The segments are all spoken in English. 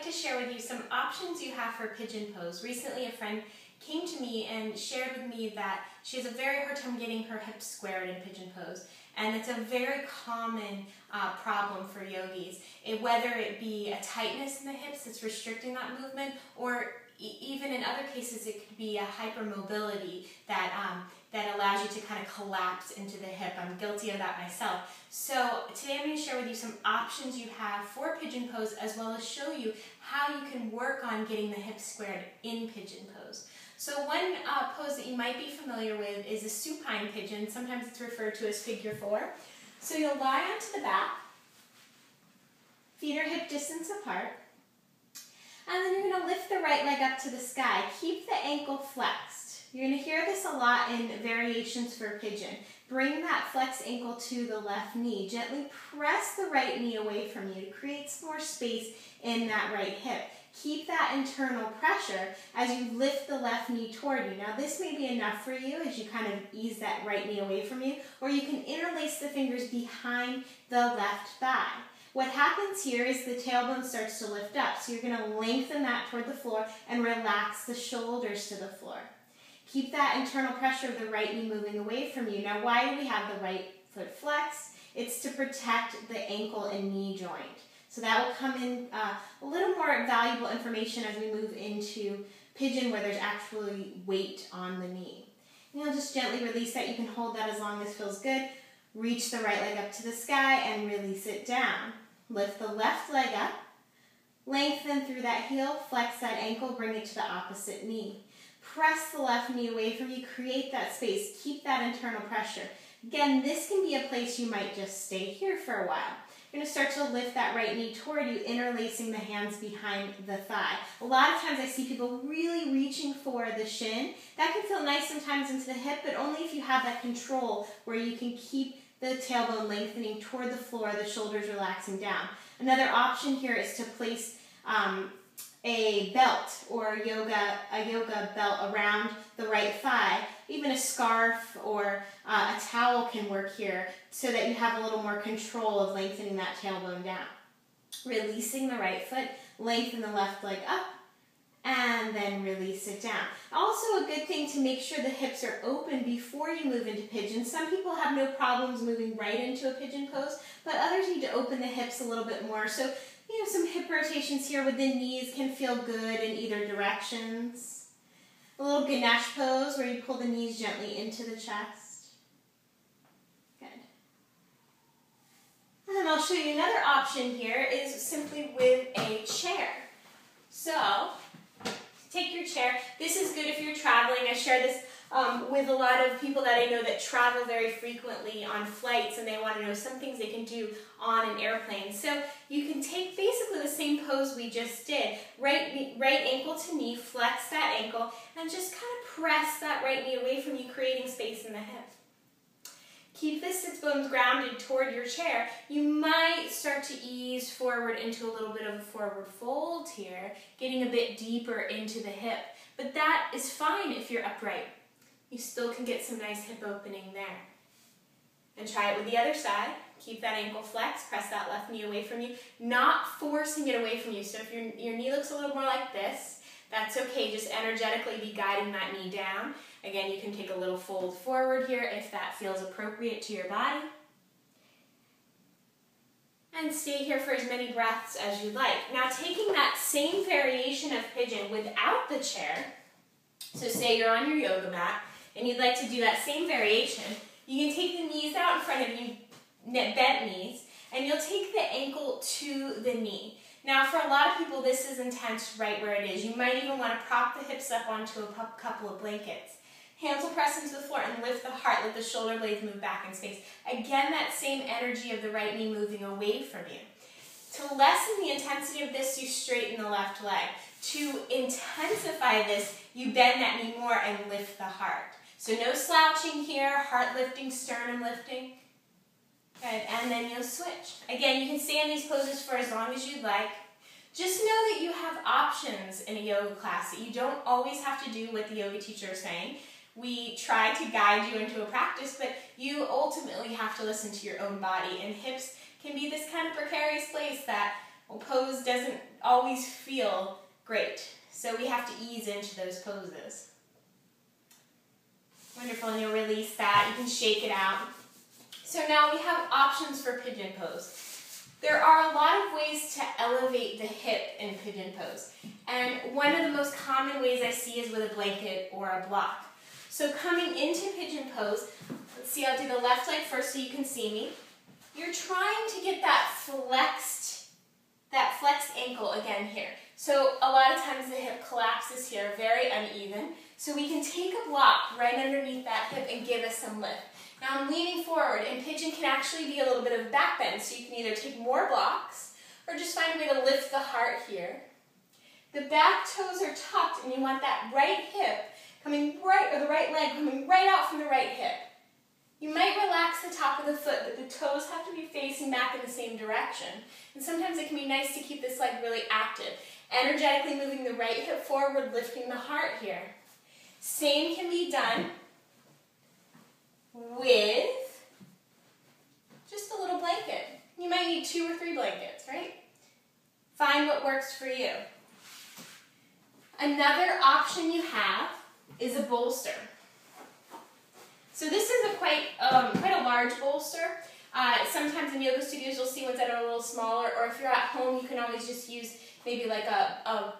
like to share with you some options you have for pigeon pose. Recently, a friend came to me and shared with me that she has a very hard time getting her hips squared in pigeon pose. And it's a very common problem for yogis, whether it be a tightness in the hips that's restricting that movement, or even in other cases it could be a hypermobility that allows you to kind of collapse into the hip. I'm guilty of that myself. So today I'm going to share with you some options you have for pigeon pose, as well as show you how you can work on getting the hips squared in pigeon pose. So one pose that you might be familiar with is a supine pigeon. Sometimes it's referred to as figure 4. So you'll lie onto the back, feet are hip distance apart, and then you're going to lift the right leg up to the sky. Keep the ankle flexed. You're going to hear this a lot in variations for pigeon. Bring that flexed ankle to the left knee. Gently press the right knee away from you to create some more space in that right hip. Keep that internal pressure as you lift the left knee toward you. Now this may be enough for you as you kind of ease that right knee away from you, or you can interlace the fingers behind the left thigh. What happens here is the tailbone starts to lift up, so you're going to lengthen that toward the floor and relax the shoulders to the floor. Keep that internal pressure of the right knee moving away from you. Now why do we have the right foot flexed? It's to protect the ankle and knee joint. So that will come in a little more valuable information as we move into pigeon, where there's actually weight on the knee. And you'll just gently release that. You can hold that as long as feels good. Reach the right leg up to the sky and release it down. Lift the left leg up, lengthen through that heel, flex that ankle, bring it to the opposite knee. Press the left knee away from you, create that space, keep that internal pressure. Again, this can be a place you might just stay here for a while. You're going to start to lift that right knee toward you, interlacing the hands behind the thigh. A lot of times I see people really reaching for the shin. That can feel nice sometimes into the hip, but only if you have that control where you can keep the tailbone lengthening toward the floor, the shoulders relaxing down. Another option here is to place a belt or a yoga belt around the right thigh. Even a scarf or a towel can work here so that you have a little more control of lengthening that tailbone down. Releasing the right foot, lengthen the left leg up, and then release it down. Also a good thing to make sure the hips are open before you move into pigeon. Some people have no problems moving right into a pigeon pose, but others need to open the hips a little bit more. So, some hip rotations here with the knees can feel good in either directions. A little Ganesh pose where you pull the knees gently into the chest. Good. And then I'll show you another option here is simply with a chair. So, take your chair. This is good if you're traveling. I share this with a lot of people that I know that travel very frequently on flights, and they want to know some things they can do on an airplane. So you can take basically the same pose we just did. Right ankle to knee, flex that ankle, and just kind of press that right knee away from you, creating space in the hip. Keep the sits bones grounded toward your chair. You might start to ease forward into a little bit of a forward fold here, getting a bit deeper into the hip. But that is fine if you're upright. You still can get some nice hip opening there. And try it with the other side. Keep that ankle flexed, press that left knee away from you, not forcing it away from you. So if your knee looks a little more like this, that's okay. Just energetically be guiding that knee down. Again, you can take a little fold forward here if that feels appropriate to your body. And stay here for as many breaths as you like. Now taking that same variation of pigeon without the chair, so say you're on your yoga mat and you'd like to do that same variation, you can take the knees out in front of you, bent knees, and you'll take the ankle to the knee. Now for a lot of people this is intense right where it is. You might even want to prop the hips up onto a couple of blankets. Hands will press into the floor and lift the heart, let the shoulder blades move back in space. Again, that same energy of the right knee moving away from you. To lessen the intensity of this, you straighten the left leg. To intensify this, you bend that knee more and lift the heart. So no slouching here, heart lifting, sternum lifting. Good, and then you'll switch. Again, you can stay in these poses for as long as you'd like. Just know that you have options in a yoga class, that you don't always have to do what the yoga teacher is saying. We try to guide you into a practice, but you ultimately have to listen to your own body, and hips can be this kind of precarious place that Well, pose doesn't always feel great, so we have to ease into those poses. Wonderful, and you'll release that. You can shake it out. So now we have options for pigeon pose. There are a lot of ways to elevate the hip in pigeon pose. And one of the most common ways I see is with a blanket or a block. So coming into pigeon pose, let's see, I'll do the left leg first so you can see me. You're trying to get that flexed ankle again here. So a lot of times the hip collapses here, very uneven. So we can take a block right underneath that hip and give us some lift. Now I'm leaning forward, and pigeon can actually be a little bit of a back bend, so you can either take more blocks or just find a way to lift the heart here. The back toes are tucked, and you want that right hip coming right, or the right leg coming right out from the right hip. You might relax the top of the foot, but the toes have to be facing back in the same direction. And sometimes it can be nice to keep this leg really active. Energetically moving the right hip forward, lifting the heart here. Same can be done with just a little blanket. You might need 2 or 3 blankets, right? Find what works for you. Another option you have is a bolster. So this is a quite a large bolster. Sometimes in yoga studios you'll see ones that are a little smaller, or if you're at home you can always just use maybe like a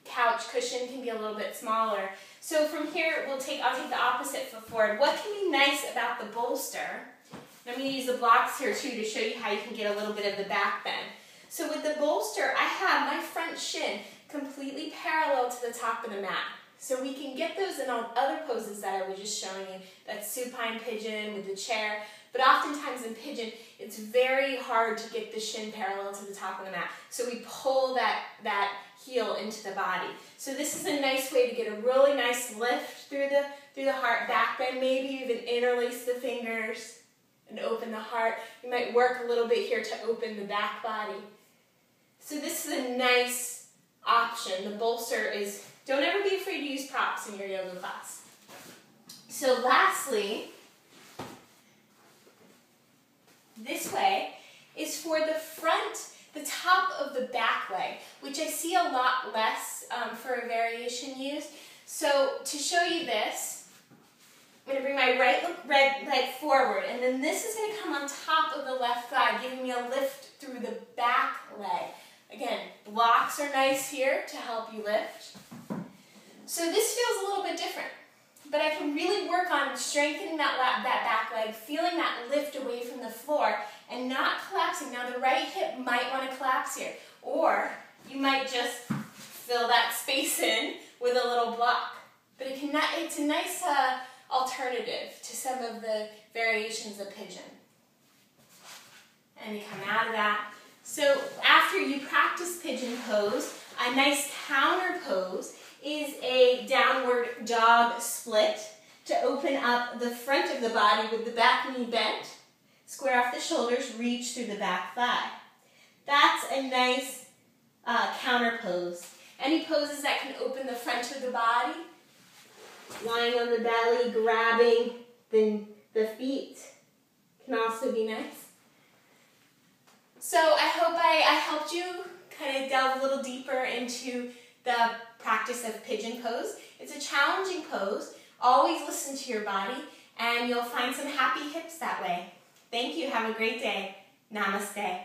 couch cushion, can be a little bit smaller. So from here I'll take the opposite foot forward. What can be nice about the bolster, and I'm going to use the blocks here too to show you how you can get a little bit of the back bend. So with the bolster, I have my front shin completely parallel to the top of the mat. So we can get those in all other poses that I was just showing you. That's supine pigeon with the chair. But oftentimes in pigeon, it's very hard to get the shin parallel to the top of the mat. So we pull that heel into the body. So this is a nice way to get a really nice lift through the heart, back bend, maybe even interlace the fingers and open the heart. You might work a little bit here to open the back body. So this is a nice option. The bolster is, don't ever be afraid to use props in your yoga class. So lastly, this way is for the front, the top of the back leg, which I see a lot less for a variation used. So to show you this, I'm going to bring my right leg forward, and then this is going to come on top of the left thigh, giving me a lift through the back leg. Again, blocks are nice here to help you lift. So this feels a little bit different, but I can really work on strengthening that back leg, feeling that lift away from the floor, and not collapsing. Now the right hip might want to collapse here, or you might just fill that space in with a little block. But it's a nice alternative to some of the variations of pigeon. And you come out of that. So after you practice pigeon pose, a nice counter pose is a downward dog split to open up the front of the body with the back knee bent, square off the shoulders, reach through the back thigh. That's a nice counter pose. Any poses that can open the front of the body, lying on the belly, grabbing the feet, can also be nice. So I hope I helped you kind of delve a little deeper into the practice of pigeon pose. It's a challenging pose. Always listen to your body, and you'll find some happy hips that way. Thank you. Have a great day. Namaste.